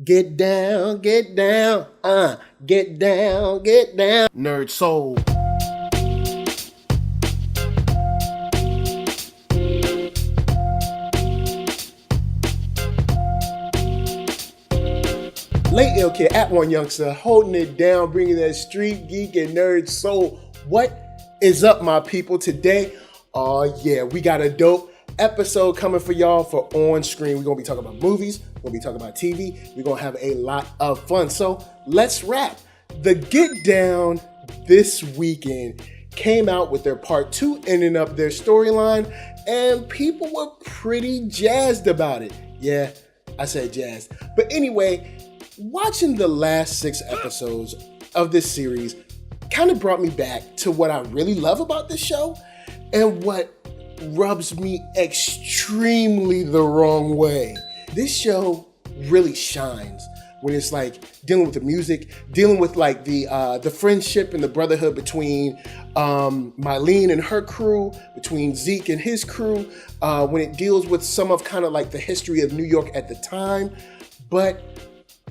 Get down, get down, get down, get down. NERDSoul. Late Ill Kid at OneYoungsta, holding it down, bringing that StreetGeek and NERDSoul. What is up, my people? Today, we got a dope episode coming for y'all for On Screen. We're going to be talking about movies. We're going to be talking about TV. We're going to have a lot of fun. So let's wrap. The Get Down this weekend came out with their part 2, ending up their storyline, and people were pretty jazzed about it. Yeah, I said jazzed. But anyway, watching the last 6 episodes of this series kind of brought me back to what I really love about this show and what rubs me extremely the wrong way. This show really shines when it's like dealing with the music, dealing with like the friendship and the brotherhood between Maaaaaan and her crew, between Zeke and his crew, when it deals with some of kind of like the history of New York at the time. But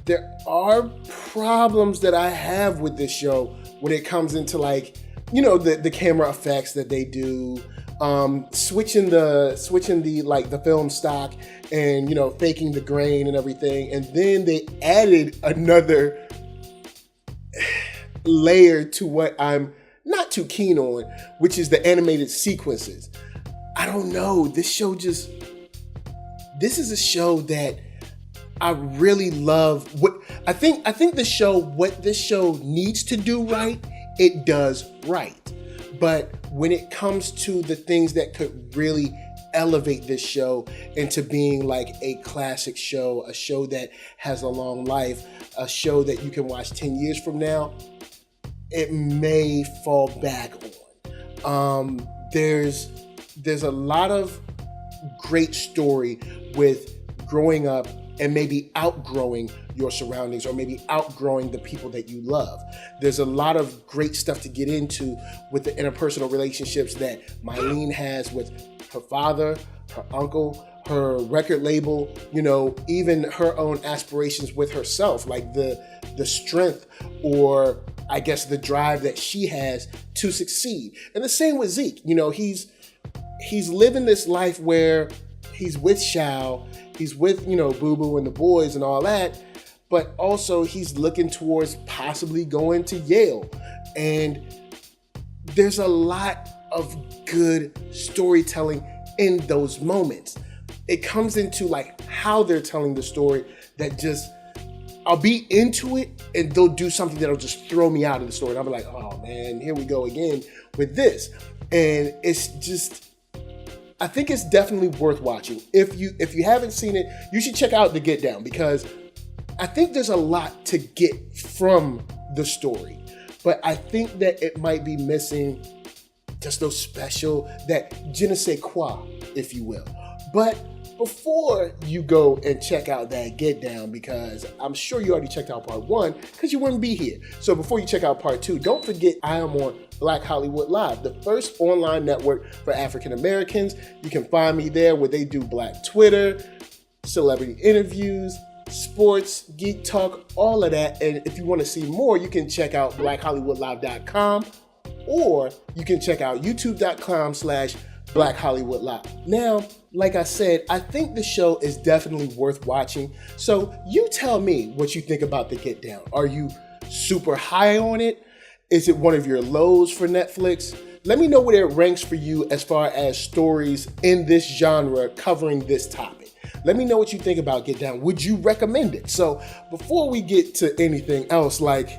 there are problems that I have with this show when it comes into like, you know, the camera effects that they do, switching the like the film stock and, you know, faking the grain and everything. And then they added another layer to what I'm not too keen on, which is the animated sequences. I don't know. This is a show that I really love. What this show needs to do right, it does right. But when it comes to the things that could really elevate this show into being like a classic show, a show that has a long life, a show that you can watch 10 years from now, it may fall back on. There's a lot of great story with growing up and maybe outgrowing your surroundings or maybe outgrowing the people that you love. There's a lot of great stuff to get into with the interpersonal relationships that Maaaaaan has with her father, her uncle, her record label, you know, even her own aspirations with herself, like the strength or I guess the drive that she has to succeed. And the same with Zeke. You know, he's living this life where he's with Shao, he's with, you know, Boo Boo and the boys and all that, but also he's looking towards possibly going to Yale. And there's a lot of good storytelling in those moments. It comes into like how they're telling the story that just, I'll be into it and they'll do something that'll just throw me out of the story. And I'll be like, oh man, here we go again with this. And it's just, I think it's definitely worth watching. If you haven't seen it, you should check out The Get Down because I think there's a lot to get from the story. But I think that it might be missing just those special, that je ne sais quoi, if you will. But before you go and check out that Get Down, because I'm sure you already checked out part 1 because you wouldn't be here. So before you check out part 2, don't forget I am on Black Hollywood Live, the first online network for African Americans. You can find me there where they do Black Twitter, celebrity interviews, sports, geek talk, all of that. And if you want to see more, you can check out blackhollywoodlive.com or you can check out youtube.com/Black Hollywood Live. Now, like I said, I think the show is definitely worth watching. So you tell me what you think about The Get Down. Are you super high on it? Is it one of your lows for Netflix? Let me know where it ranks for you as far as stories in this genre covering this topic. Let me know what you think about Get Down. Would you recommend it? So before we get to anything else like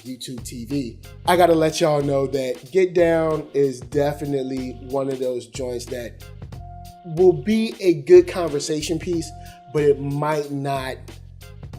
YouTube TV, I gotta let y'all know that Get Down is definitely one of those joints that will be a good conversation piece, but it might not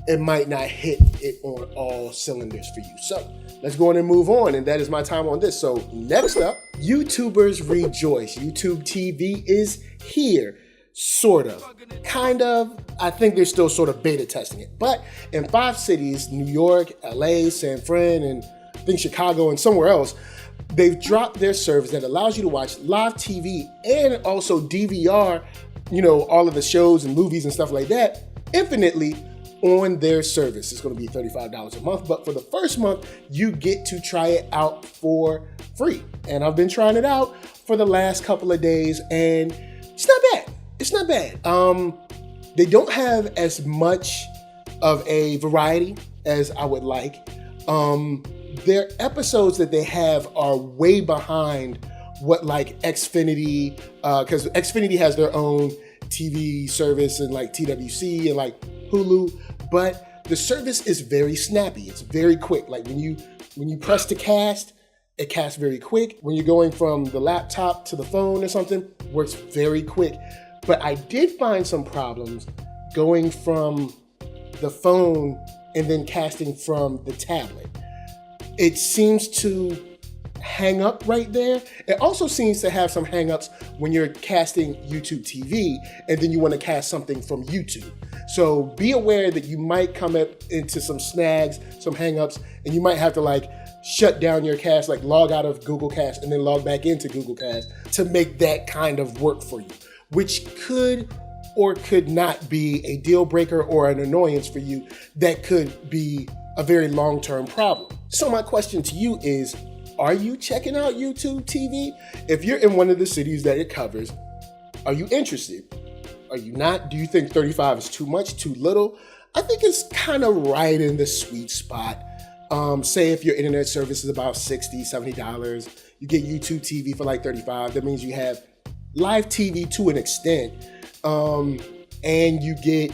hit it on all cylinders for you. So let's go on and move on, and that is my time on this. So next up, YouTubers rejoice. YouTube TV is here. Sort of. Kind of. I think they're still sort of beta testing it. But in 5 cities, New York, LA, San Fran, and I think Chicago and somewhere else, they've dropped their service that allows you to watch live TV and also DVR, you know, all of the shows and movies and stuff like that, infinitely on their service. It's going to be $35 a month, but for the first month, you get to try it out for free. And I've been trying it out for the last couple of days, and it's not bad. It's not bad. They don't have as much of a variety as I would like. Their episodes that they have are way behind what like Xfinity, because Xfinity has their own TV service and like TWC and like Hulu, but the service is very snappy. It's very quick. Like when you press to cast, it casts very quick. When you're going from the laptop to the phone or something, works very quick. But I did find some problems going from the phone and then casting from the tablet. It seems to hang up right there. It also seems to have some hang-ups when you're casting YouTube TV and then you want to cast something from YouTube. So be aware that you might come up into some snags, some hang-ups, and you might have to like shut down your cast, like log out of Google Cast and then log back into Google Cast to make that kind of work for you, which could or could not be a deal breaker or an annoyance for you that could be a very long-term problem. So my question to you is, are you checking out YouTube TV? If you're in one of the cities that it covers, are you interested? Are you not? Do you think 35 is too much, too little? I think it's kind of right in the sweet spot. Say if your internet service is about $60, $70, you get YouTube TV for like $35. That means you have live TV to an extent, and you get,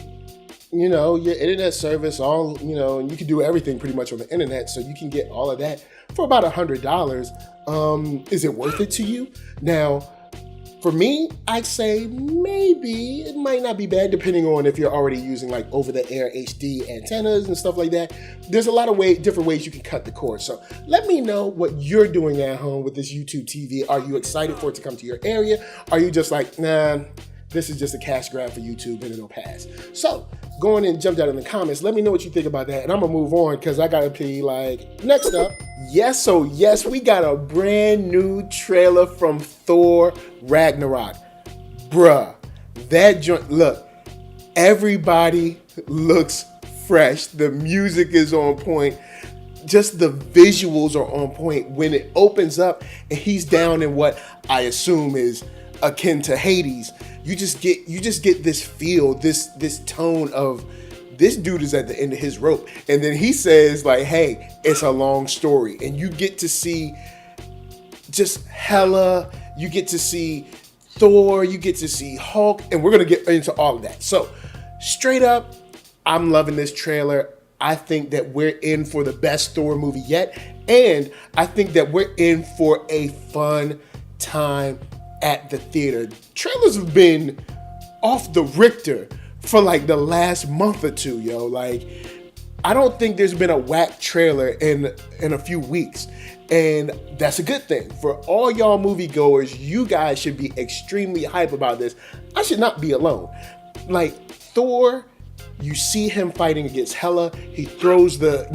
your internet service, and you can do everything pretty much on the internet, so you can get all of that for about $100. Is it worth it to you? Now, for me, I'd say maybe it might not be bad, depending on if you're already using like over-the-air HD antennas and stuff like that. There's a lot of different ways you can cut the cord. So let me know what you're doing at home with this YouTube TV. Are you excited for it to come to your area? Are you just like, nah, this is just a cash grab for YouTube and it'll pass? So go on and jump down in the comments. Let me know what you think about that. And I'm gonna move on because I gotta be like, next up. Yes, we got a brand new trailer from Thor Ragnarok. Bruh, that joint, look, everybody looks fresh. The music is on point. Just the visuals are on point. When it opens up and he's down in what I assume is akin to Hades, you just get this feel, this tone of this dude is at the end of his rope. And then he says like, hey, it's a long story. And you get to see just Hela, you get to see Thor, you get to see Hulk, and we're gonna get into all of that. So straight up, I'm loving this trailer. I think that we're in for the best Thor movie yet. And I think that we're in for a fun time at the theater. Trailers have been off the Richter for like the last month or two, yo. Like, I don't think there's been a whack trailer in a few weeks. And that's a good thing. For all y'all moviegoers, you guys should be extremely hype about this. I should not be alone. Like, Thor, you see him fighting against Hela. He throws the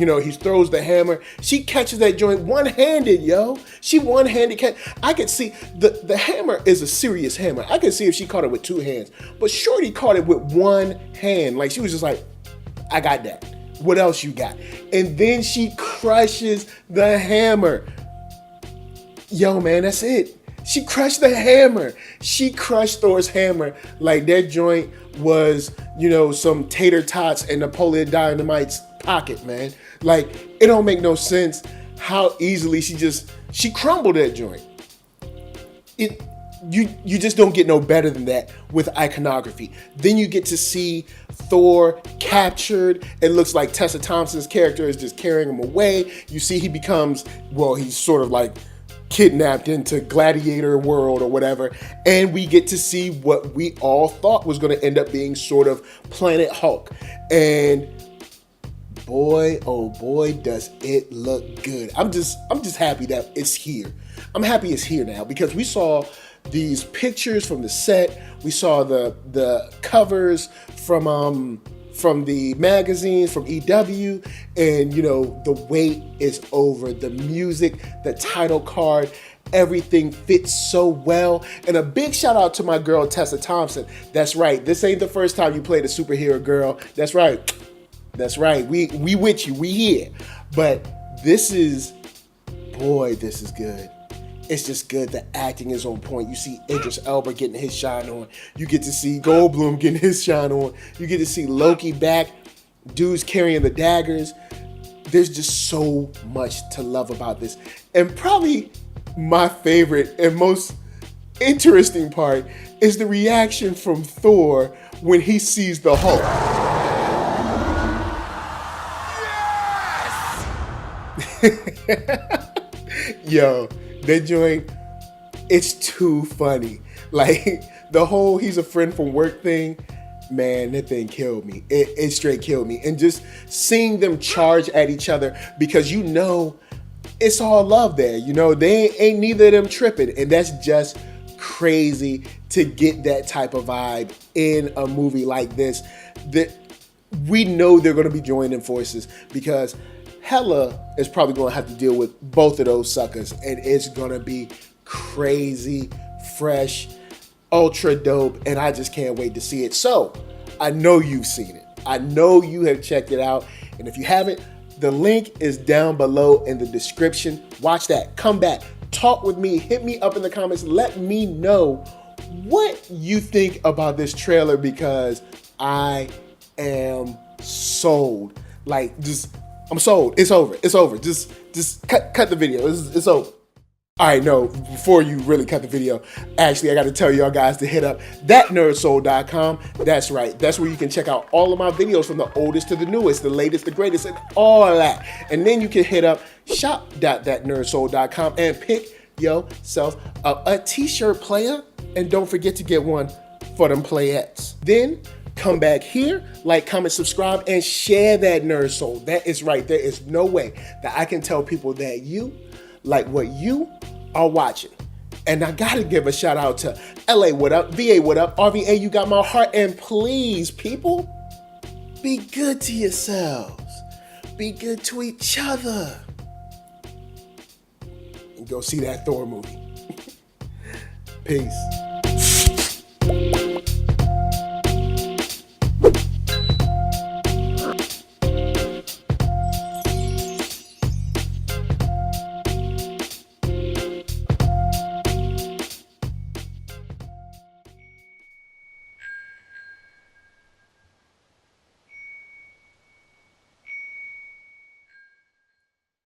hammer. She catches that joint one-handed, yo. She one-handed catch. I could see the hammer is a serious hammer. I could see if she caught it with two hands. But Shorty caught it with one hand. Like, she was just like, I got that. What else you got? And then she crushes the hammer. Yo, man, that's it. She crushed the hammer. She crushed Thor's hammer like that joint was, some tater tots in Napoleon Dynamite's pocket, man. Like, it don't make no sense how easily she crumbled that joint. You just don't get no better than that with iconography. Then you get to see Thor captured. It looks like Tessa Thompson's character is just carrying him away. You see he becomes, he's sort of like kidnapped into gladiator world or whatever. And we get to see what we all thought was going to end up being sort of Planet Hulk. And boy, oh boy, does it look good. I'm just happy that it's here. I'm happy it's here now because we saw these pictures from the set. We saw the covers from the magazines, from EW, and the wait is over. The music, the title card, everything fits so well. And a big shout out to my girl Tessa Thompson. That's right, this ain't the first time you played a superhero girl. That's right, That's right. We with you. We here. But this is good. It's just good. The acting is on point. You see Idris Elba getting his shine on. You get to see Goldblum getting his shine on. You get to see Loki back. Dudes carrying the daggers. There's just so much to love about this. And probably my favorite and most interesting part is the reaction from Thor when he sees the Hulk. Yes! Yo, that joint, it's too funny. Like, the whole he's a friend from work thing, man, that thing killed me. It straight killed me. And just seeing them charge at each other, because you know it's all love there. You know, they ain't neither of them tripping. And that's just crazy to get that type of vibe in a movie like this. That we know they're going to be joining forces, because Hela is probably going to have to deal with both of those suckers, and it's going to be crazy, fresh, ultra dope, and I just can't wait to see it. So I know you've seen it. I know you have checked it out, and if you haven't, the link is down below in the description. Watch that. Come back. Talk with me. Hit me up in the comments. Let me know what you think about this trailer, because I am sold. Like, I'm sold. It's over. It's over. Just cut the video. It's over. All right, no, before you really cut the video, actually, I got to tell y'all guys to hit up ThatNERDSoul.com. That's right. That's where you can check out all of my videos, from the oldest to the newest, the latest, the greatest, and all of that. And then you can hit up shop.thatnerdsoul.com and pick yourself up a t-shirt, player. And don't forget to get one for them playettes. Then come back here, like, comment, subscribe, and share that Nerd Soul. That is right. There is no way that I can tell people that you like what you are watching. And I gotta give a shout out to LA, what up? VA, what up? RVA, you got my heart. And please, people, be good to yourselves. Be good to each other. And go see that Thor movie. Peace.